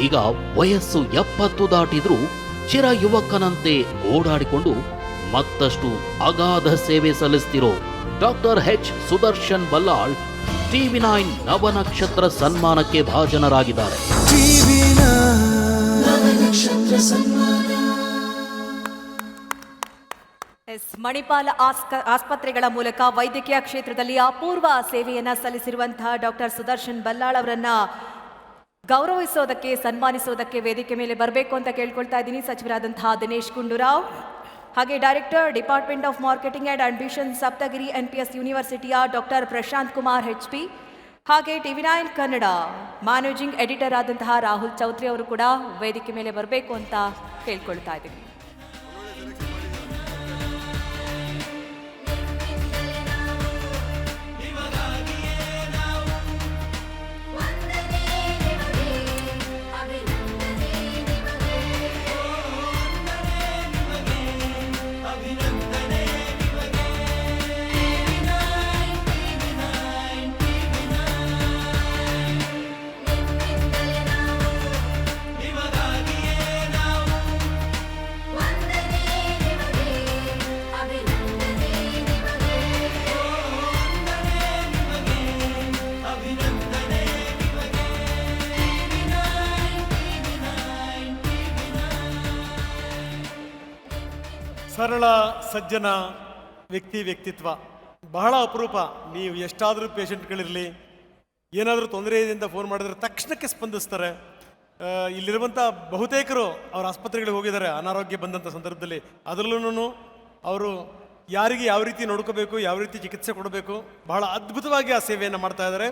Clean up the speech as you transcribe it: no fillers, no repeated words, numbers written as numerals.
ಇದೀಗ ವಯಸ್ಸು 70 ದಾಟಿದ್ರೂ ಚಿರ ಯುವಕನಂತೆ ಓಡಾಡಿಕೊಂಡು ಮತ್ತಷ್ಟು ಅಗಾಧ ಸೇವೆ ಸಲ್ಲಿಸ್ತಿರೋ doctor H Sudarshan Ballal TV9 ನವನಕ್ಷತ್ರ ಸನ್ಮಾನಕ್ಕೆ ಭಾಜನರಾಗಿದ್ದಾರೆ. ಮಣಿಪಾಲ ಆಸ್ಪತ್ರೆಗಳ ಮೂಲಕ ವೈದ್ಯಕೀಯ ಕ್ಷೇತ್ರದಲ್ಲಿ ಅಪೂರ್ವ ಸೇವೆಯನ್ನ ಸಲ್ಲಿಸಿರುವಂತಹ ಡಾಕ್ಟರ್ ಸುದರ್ಶನ್ ಬಲ್ಲಾಳ್ ಅವರನ್ನ ಗೌರವಿಸೋದಕ್ಕೆ, ಸನ್ಮಾನಿಸೋದಕ್ಕೆ ವೇದಿಕೆ ಮೇಲೆ ಬರಬೇಕು ಅಂತ ಕೇಳ್ಕೊಳ್ತಾ ಇದ್ದೀನಿ ಸಚಿವರಾದಂತಹ ದಿನೇಶ್ ಗುಂಡೂರಾವ್, ಹಾಗೆ director department of marketing and admission Saptagiri NPS ಯೂನಿವರ್ಸಿಟಿಯ ಡಾಕ್ಟರ್ ಪ್ರಶಾಂತ್ ಕುಮಾರ್ HP, ಹಾಗೆ TV9 ಕನ್ನಡ ಮ್ಯಾನೇಜಿಂಗ್ ಎಡಿಟರ್ ಆದಂತಹ ರಾಹುಲ್ ಚೌತ್ರಿ ಅವರು ಕೂಡ ವೇದಿಕೆ ಮೇಲೆ ಬರಬೇಕು ಅಂತ ಕೇಳ್ಕೊಳ್ತಾ ಇದ್ದೀನಿ. ಸರಳ ಸಜ್ಜನ ವ್ಯಕ್ತಿತ್ವ ಬಹಳ ಅಪರೂಪ. ನೀವು ಎಷ್ಟಾದರೂ ಪೇಷಂಟ್ಗಳಿರಲಿ, ಏನಾದರೂ ತೊಂದರೆ ಇದೆಯಿಂದ ಫೋನ್ ಮಾಡಿದ್ರೆ ತಕ್ಷಣಕ್ಕೆ ಸ್ಪಂದಿಸ್ತಾರೆ. ಇಲ್ಲಿರುವಂಥ ಬಹುತೇಕರು ಅವ್ರ ಆಸ್ಪತ್ರೆಗಳಿಗೆ ಹೋಗಿದ್ದಾರೆ ಅನಾರೋಗ್ಯ ಬಂದಂಥ ಸಂದರ್ಭದಲ್ಲಿ. ಅದರಲ್ಲೂ ಅವರು ಯಾರಿಗೆ ಯಾವ ರೀತಿ ನೋಡ್ಕೋಬೇಕು, ಯಾವ ರೀತಿ ಚಿಕಿತ್ಸೆ ಕೊಡಬೇಕು, ಬಹಳ ಅದ್ಭುತವಾಗಿ ಆ ಸೇವೆಯನ್ನು ಮಾಡ್ತಾ ಇದ್ದಾರೆ.